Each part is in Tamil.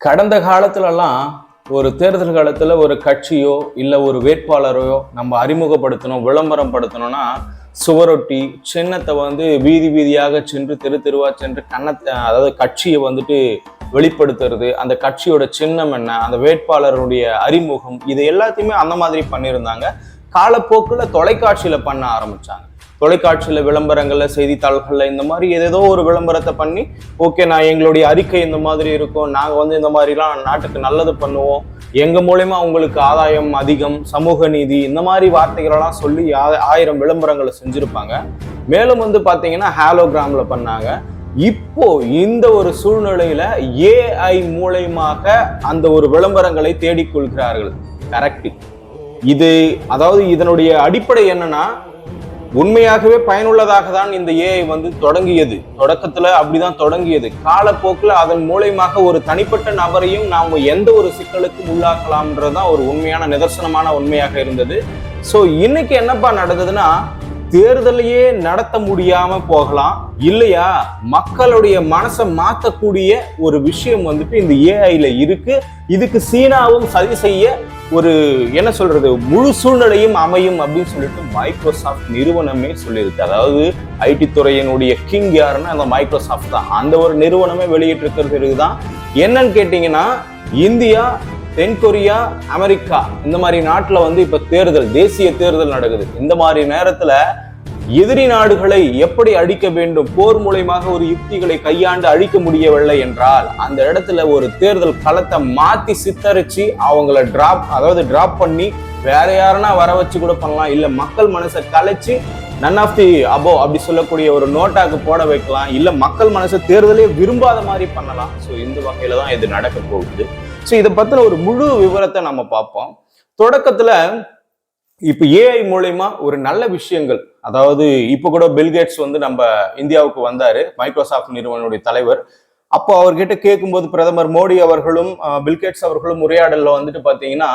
கடந்த காலத்துலலாம் ஒரு தேர்தல் காலத்துல ஒரு கட்சியோ இல்ல ஒரு வேட்பாளரையோ நம்ம அறிமுகப்படுத்தணும், விளம்பரம் படுத்தணும்னா சுவரொட்டி சின்னத்தை வீதி வீதியாக சென்று தெரு தெருவா சென்று கன்னத்தை, அதாவது கட்சியை வெளிப்படுத்துறது, அந்த கட்சியோட சின்னம் என்ன, அந்த வேட்பாளருடைய அறிமுகம், இது எல்லாத்தையுமே அந்த மாதிரி பண்ணியிருந்தாங்க. காலப்போக்குல தொலைக்காட்சியில பண்ண ஆரம்பிச்சாங்க. தொலைக்காட்சியில விளம்பரங்கள்ல, செய்தித்தாள்கள்ல இந்த மாதிரி ஏதேதோ ஒரு விளம்பரத்தை பண்ணி, ஓகே நான் எங்களுடைய அறிக்கை இந்த மாதிரி இருக்கும், நாங்க இந்த மாதிரிலாம் நாட்டுக்கு நல்லது பண்ணுவோம், எங்க மூலயமா உங்களுக்கு ஆதாயம் அதிகம், சமூக நீதி, இந்த மாதிரி வார்த்தைகளெல்லாம் சொல்லி 1000 விளம்பரங்களை செஞ்சிருப்பாங்க. மேலும் பாத்தீங்கன்னா ஹாலோகிராம்ல பண்ணாங்க. இப்போ இந்த ஒரு சூழ்நிலையில ஏஐ மூலயமாக அந்த ஒரு விளம்பரங்களை தேடிக்கொள்கிறார்கள். கரெக்ட். இது அதாவது இதனுடைய அடிப்படை என்னன்னா, உண்மையாகவே பயனுள்ளதாக தான் இந்த ஏஐ தொடங்கியது. தொடக்கத்துல அப்படிதான் தொடங்கியது. காலப்போக்கில் அதன் மூலயமாக ஒரு தனிப்பட்ட நபரையும் நாம எந்த ஒரு சிக்கலுக்கும் உள்ளாக்கலாம்ன்றதுதான் ஒரு உண்மையான நிதர்சனமான உண்மையாக இருந்தது. சோ இன்னைக்கு என்னப்பா நடந்ததுன்னா, தேர்தலையே நடத்த முடியாம போகலாம், இல்லையா மக்களுடைய மனசை மாத்தக்கூடிய ஒரு விஷயம் இந்த ஏஐல இருக்கு. இதுக்கு சீனாவும் சதி செய்ய ஒரு என்ன சொல்றது முழு சூழ்நிலையும் அமையும் அப்படின்னு சொல்லிட்டு மைக்ரோசாஃப்ட் நிறுவனமே சொல்லியிருக்கு. அதாவது ஐடி துறையினுடைய கிங் யாருன்னா அந்த மைக்ரோசாஃப்ட் தான். அந்த ஒரு நிறுவனமே வெளியிட்டிருக்கிறது தான். என்னன்னு கேட்டீங்கன்னா, இந்தியா, தென்கொரியா, அமெரிக்கா இந்த மாதிரி நாட்டுல இப்ப தேர்தல், தேசிய தேர்தல் நடக்குது. இந்த மாதிரி நேரத்துல எதிரி நாடுகளை எப்படி அழிக்க வேண்டும், போர் மூலமாக ஒரு யுக்திகளை கையாண்டு அழிக்க முடியவில்லை என்றால், அந்த இடத்துல ஒரு தேர்தல் களத்தை மாத்தி சித்தரிச்சு அவங்கள டிராப் பண்ணி வேற யாருன்னா வர வச்சு கூட பண்ணலாம், இல்ல மக்கள் மனசை கலைச்சு நன் ஆஃப் தி அபோ அப்படி சொல்லக்கூடிய ஒரு நோட்டாக்கு போட வைக்கலாம், இல்ல மக்கள் மனசை தேர்தலே விரும்பாத மாதிரி பண்ணலாம். ஸோ இந்த வகையில தான் இது நடக்க போகுது. ஸோ இதை பத்தின ஒரு முழு விவரத்தை நம்ம பார்ப்போம். தொடக்கத்துல இப்ப ஏஐ மூலயமா ஒரு நல்ல விஷயங்கள், அதாவது இப்ப கூட பில்கேட்ஸ் நம்ம இந்தியாவுக்கு வந்தாரு, மைக்ரோசாஃப்ட் நிறுவனுடைய தலைவர். அப்போ அவர்கிட்ட கேட்கும்போது பிரதமர் மோடி அவர்களும் பில்கேட்ஸ் அவர்களும் உரையாடல்ல பாத்தீங்கன்னா,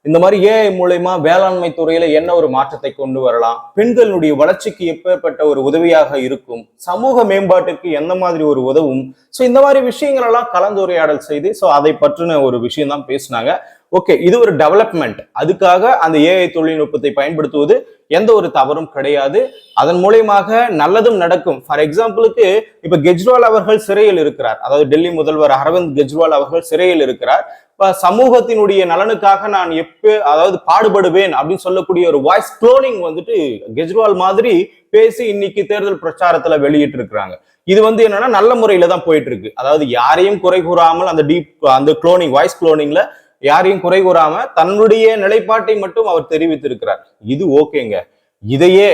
இந்த மாதிரி ஏஐ மூலயமா வேளாண்மை துறையில என்ன ஒரு மாற்றத்தை கொண்டு வரலாம், பெண்களுடைய வளர்ச்சிக்கு எப்பேற்பட்ட ஒரு உதவியாக இருக்கும், சமூக மேம்பாட்டுக்கு எந்த மாதிரி ஒரு உதவும், ஸோ இந்த மாதிரி விஷயங்கள் எல்லாம் கலந்துரையாடல் செய்து ஸோ அதை பற்றின ஒரு விஷயம் தான் பேசினாங்க. ஓகே, இது ஒரு டெவலப்மெண்ட். அதுக்காக அந்த ஏஐ தொழில்நுட்பத்தை பயன்படுத்துவது எந்த ஒரு தவறும் கிடையாது. அதன் மூலயமாக நல்லதும் நடக்கும். ஃபார் எக்ஸாம்பிளுக்கு இப்ப கெஜ்ரிவால் அவர்கள் சிறையில் இருக்கிறார். அதாவது டெல்லி முதல்வர் அரவிந்த் கெஜ்ரிவால் அவர்கள் சிறையில் இருக்கிறார். சமூகத்தினுடைய நலனுக்காக நான் பாடுபடுவேன் அப்படின்னு சொல்லக்கூடிய ஒரு வாய்ஸ் குளோனிங் கெஜ்ரிவால் மாதிரி பேசி இன்னைக்கு தேர்தல் பிரச்சாரத்துல வெளியிட்டு இருக்கிறாங்க. இது என்னன்னா நல்ல முறையில தான் போயிட்டு இருக்கு. அதாவது யாரையும் குறை கூறாமல் அந்த குளோனிங், வாய்ஸ் குளோனிங்ல யாரையும் குறை கூறாம தன்னுடைய நிலைப்பாட்டை மட்டும் அவர் தெரிவித்திருக்கிறார். இது ஓகேங்க. இதையே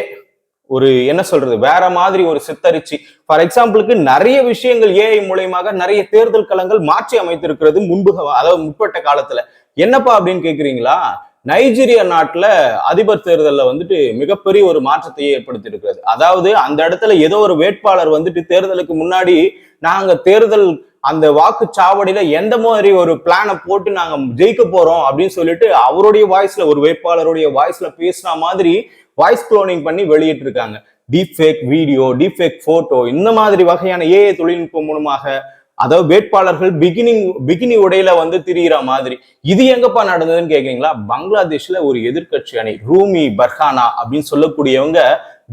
ஒரு என்ன சொல்றது வேற மாதிரி ஒரு சித்தரிச்சு, ஃபார் எக்ஸாம்பிளுக்கு நிறைய விஷயங்கள் ஏஐ மூலயமாக நிறைய தேர்தல் களங்கள் மாற்றி அமைத்திருக்கிறது முற்பட்ட காலத்துல. என்னப்பா அப்படின்னு கேக்குறீங்களா? நைஜீரியா நாட்டுல அதிபர் தேர்தல்ல மிகப்பெரிய ஒரு மாற்றத்தை ஏற்படுத்தி இருக்கிறது. அதாவது அந்த இடத்துல ஏதோ ஒரு வேட்பாளர் தேர்தலுக்கு முன்னாடி, நாங்க தேர்தல் அந்த வாக்குச்சாவடியில எந்த மாதிரி ஒரு பிளானை போட்டு நாங்க ஜெயிக்க போறோம் அப்படின்னு சொல்லிட்டு அவருடைய வாய்ஸ்ல, ஒரு வேட்பாளருடைய வாய்ஸ்ல பேசுற மாதிரி வாய்ஸ் குளோனிங் பண்ணி வெளியிட்டு இருக்காங்க. Deep fake video, deep fake photo, இந்த மாதிரி வகையான ஏஐ தொழில்நுட்பம் மூலமாக, அதாவது வேட்பாளர்கள் பிகினி உடையில திரிகிற மாதிரி. இது எங்கப்பா நடந்ததுன்னு கேக்குறீங்களா? பங்களாதேஷ்ல ஒரு எதிர்கட்சி அணி ரூமி பர்ஹானா அப்படின்னு சொல்லக்கூடியவங்க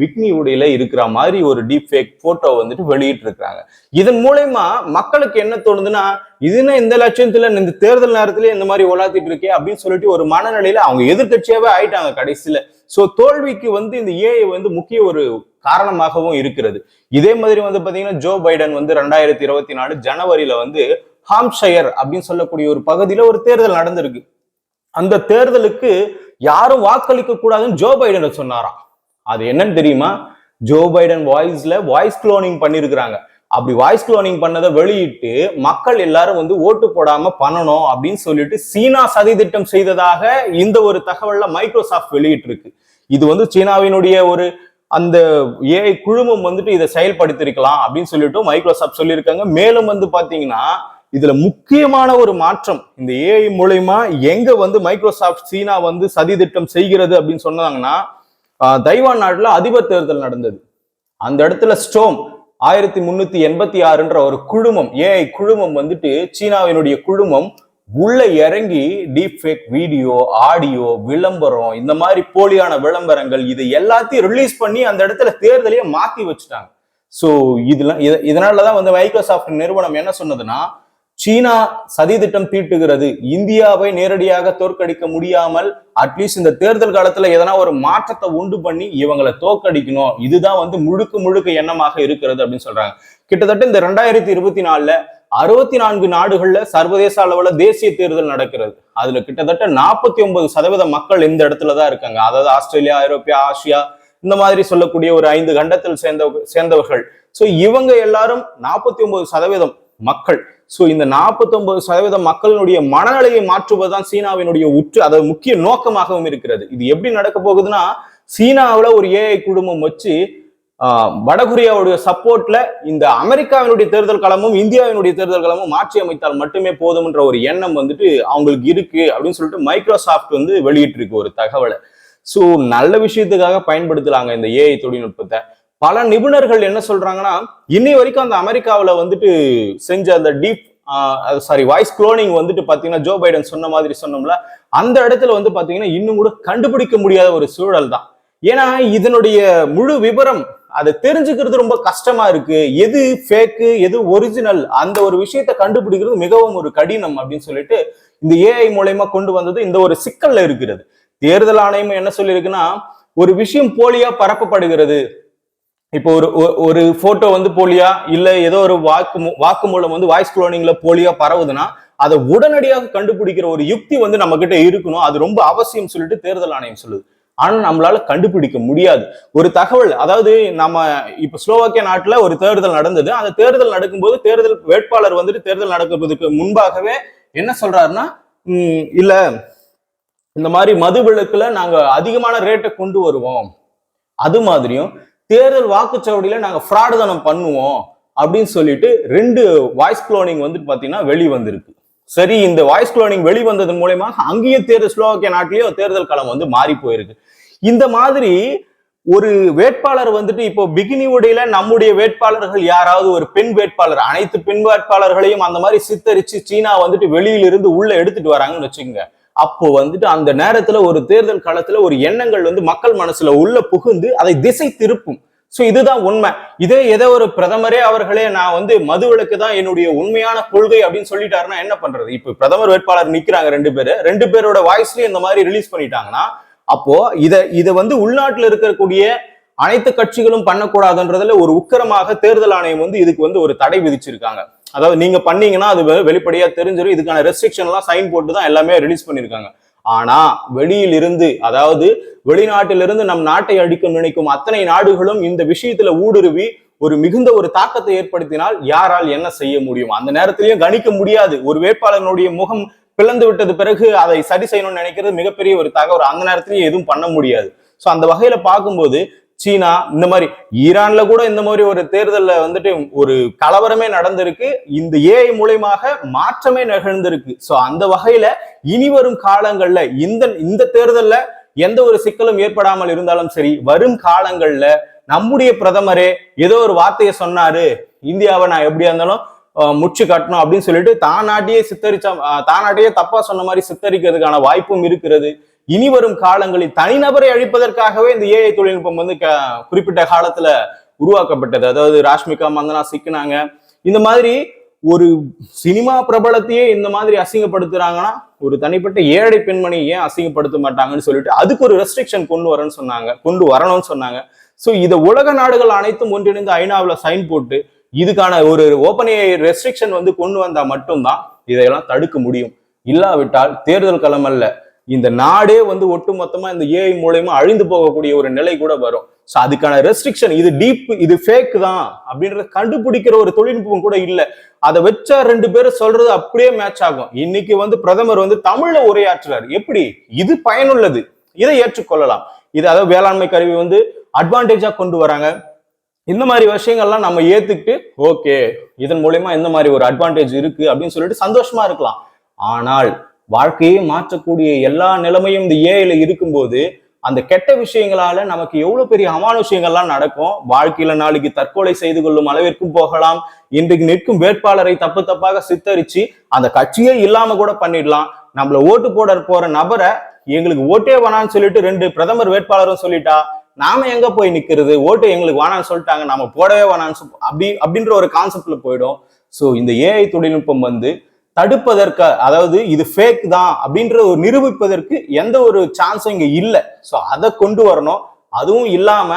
பிக்னி உடையில இருக்கிற மாதிரி ஒரு டீப் ஃபேக் போட்டோ வெளியிட்டு இருக்காங்க. இதன் மூலயமா மக்களுக்கு என்ன தோணுதுன்னா, இதுன்னா இந்த லட்சத்துல இந்த தேர்தல் நேரத்திலே இந்த மாதிரி ஒலாத்திட்டு இருக்கே அப்படின்னு சொல்லிட்டு ஒரு மனநிலையில அவங்க எதிர்கட்சியாவே ஆயிட்டாங்க கடைசியில. சோ தோல்விக்கு இந்த ஏஐ முக்கிய ஒரு காரணமாகவும் இருக்கிறது. இதே மாதிரி பாத்தீங்கன்னா ஜோ பைடன் 2024 ஜனவரியில ஹாம்ஷயர் அப்படின்னு சொல்லக்கூடிய ஒரு பகுதியில ஒரு தேர்தல் நடந்திருக்கு. அந்த தேர்தலுக்கு யாரும் வாக்களிக்க கூடாதுன்னு ஜோ பைடன் சொன்னாராம். அது என்னன்னு தெரியுமா? ஜோ பைடன் வாய்ஸ் குளோனிங் பண்ணிருக்கிறாங்க. அப்படி வாய்ஸ் குளோனிங் பண்ணதை வெளியிட்டு மக்கள் எல்லாரும் ஓட்டு போடாம பண்ணணும் அப்படின்னு சொல்லிட்டு சீனா சதி திட்டம் செய்ததாக இந்த ஒரு தகவல்ல மைக்ரோசாஃப்ட் வெளியிட்டு இருக்கு. இது சீனாவினுடைய ஒரு அந்த ஏஐ குழுமம் இதை செயல்படுத்திருக்கலாம் அப்படின்னு சொல்லிட்டு மைக்ரோசாஃப்ட் சொல்லியிருக்காங்க. மேலும் பாத்தீங்கன்னா இதுல முக்கியமான ஒரு மாற்றம், இந்த ஏஐ மூலயமா எங்க மைக்ரோசாஃப்ட் சீனா சதி திட்டம் செய்கிறது அப்படின்னு சொன்னாங்கன்னா, தைவான் நாட்டுல அதிபர் தேர்தல் நடந்தது. அந்த இடத்துல ஸ்டோம் 1386 ஒரு குழுமம், ஏஐ குழுமம் வந்துட்டு சீனாவினுடைய குழுமம் உள்ள இறங்கி டீப் ஃபேக் வீடியோ, ஆடியோ, விளம்பரம், இந்த மாதிரி போலியான விளம்பரங்கள் இது எல்லாத்தையும் ரிலீஸ் பண்ணி அந்த இடத்துல தேர்தலையே மாத்தி வச்சுட்டாங்க. சோ இதனாலதான் வந்து மைக்ரோசாஃப்ட் நிறுவனம் என்ன சொன்னதுன்னா, சீனா சதி திட்டம் தீட்டுகிறது, இந்தியாவை நேரடியாக தோற்கடிக்க முடியாமல் அட்லீஸ்ட் இந்த தேர்தல் காலத்துல எதனா ஒரு மாற்றத்தை உண்டு பண்ணி இவங்களை தோற்கடிக்கணும், இதுதான் வந்து முழுக்க எண்ணமாக இருக்கிறது அப்படின்னு சொல்றாங்க. கிட்டத்தட்ட இந்த 2024 64 நாடுகள்ல சர்வதேச அளவுல தேசிய தேர்தல் நடக்கிறது. அதுல கிட்டத்தட்ட 49% மக்கள் இந்த இடத்துலதான் இருக்காங்க. அதாவது ஆஸ்திரேலியா, ஐரோப்பியா, ஆசியா, இந்த மாதிரி சொல்லக்கூடிய ஒரு 5 கண்டத்தில் சேர்ந்தவர்கள். சோ இவங்க எல்லாரும் 49% மக்கள். சோ இந்த 49% மக்களினுடைய மனநிலையை மாற்றுவதுதான் சீனாவினுடைய அதாவது முக்கிய நோக்கமாகவும் இருக்கிறது. இது எப்படி நடக்க போகுதுன்னா, சீனாவில ஒரு ஏஐ குழுமம் வச்சு வடகொரியாவுடைய சப்போர்ட்ல இந்த அமெரிக்காவினுடைய தேர்தல் களமும் இந்தியாவினுடைய தேர்தல் களமும் மாற்றி அமைத்தால் மட்டுமே போதும்ன்ற ஒரு எண்ணம் வந்துட்டு அவங்களுக்கு இருக்கு அப்படின்னு சொல்லிட்டு மைக்ரோசாஃப்ட் வந்து வெளியிட்டு இருக்கு ஒரு தகவலை. சோ நல்ல விஷயத்துக்காக பயன்படுத்தலாங்க இந்த ஏஐ தொழில்நுட்பத்தை. பல நிபுணர்கள் என்ன சொல்றாங்கன்னா, இன்னை வரைக்கும் அந்த அமெரிக்காவில வந்துட்டு செஞ்ச அந்த வாய்ஸ் குளோனிங் வந்துட்டு பாத்தீங்கன்னா, ஜோ பைடன் சொன்ன மாதிரி சொன்னோம்ல, அந்த இடத்துல வந்து பாத்தீங்கன்னா இன்னும் கூட கண்டுபிடிக்க முடியாத ஒரு சூழல் தான். ஏன்னா இதனுடைய முழு விவரம் அதை தெரிஞ்சுக்கிறது ரொம்ப கஷ்டமா இருக்கு. எது ஃபேக்கு, எது ஒரிஜினல், அந்த ஒரு விஷயத்தை கண்டுபிடிக்கிறது மிகவும் ஒரு கடினம் அப்படின்னு சொல்லிட்டு இந்த ஏஐ மூலயமா கொண்டு வந்தது இந்த ஒரு சிக்கல்ல இருக்கிறது. தேர்தல் ஆணையம் என்ன சொல்லியிருக்குன்னா, ஒரு விஷயம் போலியா பரப்பப்படுகிறது, இப்போ ஒரு போட்டோ வந்து போலியா இல்ல ஏதோ ஒரு வாக்குமூலம் வந்து வாய்ஸ் குளோனிங்ல போலியா பரவுதுன்னா அதை உடனடியாக கண்டுபிடிக்கிற ஒரு யுக்தி வந்து நம்ம கிட்ட இருக்கணும், அது ரொம்ப அவசியம் சொல்லிட்டு தேர்தல் ஆணையம் சொல்லுது. ஆனா நம்மளால கண்டுபிடிக்க முடியாது ஒரு தகவல். அதாவது நம்ம இப்ப ஸ்லோவாக்கியா நாட்டுல ஒரு தேர்தல் நடந்தது. அந்த தேர்தல் நடக்கும்போது தேர்தல் வேட்பாளர் வந்துட்டு தேர்தல் நடக்கிறதுக்கு முன்பாகவே என்ன சொல்றாருன்னா, இல்ல இந்த மாதிரி மது விலக்குல நாங்க அதிகமான ரேட்டை கொண்டு வருவோம், அது மாதிரியும் தேர்தல் வாக்குச்சாவடியில நாங்க ஃப்ராடு தானம் பண்ணுவோம் அப்படின்னு சொல்லிட்டு 2 வாய்ஸ் குளோனிங் வந்துட்டு பாத்தீங்கன்னா வெளிவந்திருக்கு. சரி, இந்த வாய்ஸ் குளோனிங் வெளிவந்ததன் மூலயமா அங்கேயே ஸ்லோவாக்கியா நாட்டிலேயே தேர்தல் களம் வந்து மாறி போயிருக்கு. இந்த மாதிரி ஒரு வேட்பாளர் வந்துட்டு இப்போ பிகினி உடையில நம்முடைய வேட்பாளர்கள் யாராவது ஒரு பெண் வேட்பாளர், அனைத்து பெண் வேட்பாளர்களையும் அந்த மாதிரி சித்தரிச்சு சீனா வந்துட்டு வெளியிலிருந்து உள்ள எடுத்துட்டு வராங்கன்னு வச்சுக்கோங்க. அப்போ வந்துட்டு அந்த நேரத்துல ஒரு தேர்தல் காலத்துல ஒரு எண்ணங்கள் வந்து மக்கள் மனசுல உள்ள புகுந்து அதை திசை திருப்பும். சோ இதுதான் உண்மை. இதே ஏதோ ஒரு பிரதமரே அவர்களே நான் வந்து மது விலக்கு தான் என்னுடைய உண்மையான கொள்கை அப்படின்னு சொல்லிட்டாருன்னா என்ன பண்றது? இப்ப பிரதமர் வேட்பாளர் நிக்கிறாங்க 2 பேரோட வாய்ஸ்லயும் இந்த மாதிரி ரிலீஸ் பண்ணிட்டாங்கன்னா, அப்போ இத வந்து உள்நாட்டுல இருக்கக்கூடிய அனைத்து கட்சிகளும் பண்ணக்கூடாதுன்றதுல ஒரு உக்கிரமாக தேர்தல் ஆணையம் வந்து இதுக்கு வந்து ஒரு தடை விதிச்சிருக்காங்க. அதாவது நீங்க பண்ணீங்கன்னா அது வெளிப்படையா தெரிஞ்சிடும். இதுக்கான ரெஸ்ட்ரிக்ஷன் எல்லாம் சைன் போட்டு தான் எல்லாமே ரிலீஸ் பண்ணிருக்காங்க. ஆனா வெளியில் இருந்து, அதாவது வெளிநாட்டிலிருந்து நம் நாட்டை அழிக்க நினைக்கும் அத்தனை நாடுகளும் இந்த விஷயத்துல ஊடுருவி ஒரு மிகுந்த ஒரு தாக்கத்தை ஏற்படுத்தினால் யாரால் என்ன செய்ய முடியும்? அந்த நேரத்திலையும் கணிக்க முடியாது. ஒரு வேட்பாளர்களுடைய முகம் பிளந்து விட்டது பிறகு அதை சரி செய்யணும்னு நினைக்கிறது மிகப்பெரிய ஒரு தகவல். அந்த நேரத்திலேயே எதுவும் பண்ண முடியாது. சோ அந்த வகையில பார்க்கும்போது சீனா இந்த மாதிரி, ஈரான்ல கூட இந்த மாதிரி ஒரு தேர்தல்ல வந்துட்டு ஒரு கலவரமே நடந்திருக்கு. இந்த ஏஐ மூலயமாக மாற்றமே நிகழ்ந்திருக்கு. சோ அந்த வகையில இனி வரும் காலங்கள்ல இந்த தேர்தல்ல எந்த ஒரு சிக்கலும் ஏற்படாமல் இருந்தாலும் சரி, வரும் காலங்கள்ல நம்முடைய பிரதமரே ஏதோ ஒரு வார்த்தையை சொன்னாரு, இந்தியாவை நான் எப்படியா இருந்தாலும் முச்சு கட்டணும் அப்படின்னு சொல்லிட்டு தானாட்டியே தப்பா சொன்ன மாதிரி சித்தரிக்கிறதுக்கான வாய்ப்பும் இருக்கிறது. இனி வரும் காலங்களில் தனிநபரை அழிப்பதற்காகவே இந்த ஏஐ தொழில்நுட்பம் வந்து குறிப்பிட்ட காலத்துல உருவாக்கப்பட்டது. அதாவது ராஷ்மிகா மந்தனா சிக்கினாங்க. இந்த மாதிரி ஒரு சினிமா பிரபலத்தையே இந்த மாதிரி அசிங்கப்படுத்துறாங்கன்னா ஒரு தனிப்பட்ட ஏழை பெண்மணி ஏன் அசிங்கப்படுத்த மாட்டாங்கன்னு சொல்லிட்டு அதுக்கு ஒரு ரெஸ்ட்ரிக்ஷன் கொண்டு வரணும்னு சொன்னாங்க. சோ இதை உலக நாடுகள் அனைத்தும் ஒன்றிணைந்து ஐநாவில் சைன் போட்டு இதுக்கான ஒரு ஓப்பன் ஏஐ ரெஸ்ட்ரிக்ஷன் வந்து கொண்டு வந்தா மட்டும்தான் இதையெல்லாம் தடுக்க முடியும். இல்லாவிட்டால் தேர்தல் களம் அல்ல, இந்த நாடே வந்து ஒட்டுமொத்தமா இந்த ஏஐ மூலயமா அழிந்து போகக்கூடிய ஒரு நிலை கூட வரும். சோ அதுக்கான ரெஸ்ட்ரிக்ஷன், இது ஃபேக் தான் அப்படின்றத கண்டுபிடிக்கிற ஒரு தொழில்நுட்பம் கூட இல்லை. அதை வச்சா 2 பேரும் சொல்றது அப்படியே மேட்ச் ஆகும். இன்னைக்கு வந்து பிரதமர் வந்து தமிழ்ல உரையாற்றுறாரு, எப்படி இது பயனுள்ளது, இதை ஏற்றுக்கொள்ளலாம். இது அதாவது வேளாண்மை கருவி வந்து அட்வான்டேஜா கொண்டு வராங்க. இந்த மாதிரி விஷயங்கள்லாம் நம்ம ஏத்துக்கிட்டு ஓகே இதன் மூலயமா இந்த மாதிரி ஒரு அட்வான்டேஜ் இருக்கு அப்படின்னு சொல்லிட்டு சந்தோஷமா இருக்கலாம். ஆனால் வாழ்க்கையை மாற்றக்கூடிய எல்லா நிலைமையும் இந்த ஏஐல இருக்கும்போது அந்த கெட்ட விஷயங்களால நமக்கு எவ்வளவு பெரிய அமானுஷயங்கள்லாம் நடக்கும். வாழ்க்கையில நாளைக்கு தற்கொலை செய்து கொள்ளும் அளவிற்கும் போகலாம். இன்றைக்கு நிற்கும் வேட்பாளரை தப்பு தப்பாக சித்தரிச்சு அந்த கட்சியே இல்லாம கூட பண்ணிடலாம். நம்மள ஓட்டு போட போற நபரை எங்களுக்கு ஓட்டே வேணான்னு சொல்லிட்டு 2 பிரதமர் வேட்பாளரும் சொல்லிட்டா நாம எங்க போய் நிக்கிறது? ஓட்டு எங்களுக்கு வேணான்னு சொல்லிட்டாங்க, நாம போடவே வேணான்னு அப்படின்ற ஒரு கான்செப்ட்ல போயிடும். ஸோ இந்த ஏஐ தொழில்நுட்பம் வந்து தடுப்பதற்கு, அதாவது இது ஃபேக் தான் அப்படின்ற ஒரு நிரூபிப்பதற்கு எந்த ஒரு சான்ஸும் இங்க இல்லை. ஸோ அதை கொண்டு வரணும். அதுவும் இல்லாம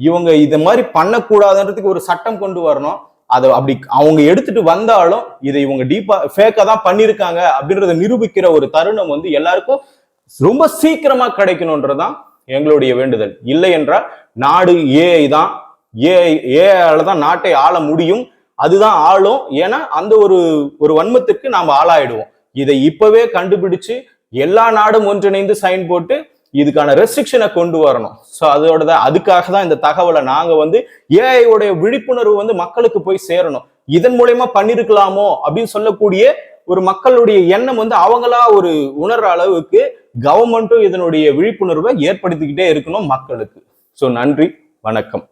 இவங்க இதை மாதிரி பண்ணக்கூடாதுன்றதுக்கு ஒரு சட்டம் கொண்டு வரணும். அதை அப்படி அவங்க எடுத்துட்டு வந்தாலும் இதை இவங்க டீப்பா ஃபேக்கா தான் பண்ணியிருக்காங்க அப்படின்றத நிரூபிக்கிற ஒரு தருணம் வந்து எல்லாருக்கும் ரொம்ப சீக்கிரமா கிடைக்கணும்ன்றதுதான் எங்களுடைய வேண்டுதல். இல்லை என்றால் நாடு ஏஐ தான், ஏஐயால தான் நாட்டை ஆள முடியும், அதுதான் ஆளும். ஏன்னா அந்த ஒரு வன்மத்திற்கு நாம் ஆளாயிடுவோம். இதை இப்பவே கண்டுபிடிச்சு எல்லா நாடும் ஒன்றிணைந்து சைன் போட்டு இதுக்கான ரெஸ்ட்ரிக்ஷனை கொண்டு வரணும். ஸோ அதுக்காக தான் இந்த தகவலை நாங்க வந்து ஏஐ உடைய விழிப்புணர்வு வந்து மக்களுக்கு போய் சேரணும். இதன் மூலயமா பண்ணிருக்கலாமோ அப்படின்னு சொல்லக்கூடிய ஒரு மக்களுடைய எண்ணம் வந்து அவங்களா ஒரு உணர்ற அளவுக்கு கவர்மெண்ட்டும் இதனுடைய விழிப்புணர்வை ஏற்படுத்திக்கிட்டே இருக்கணும் மக்களுக்கு. ஸோ நன்றி, வணக்கம்.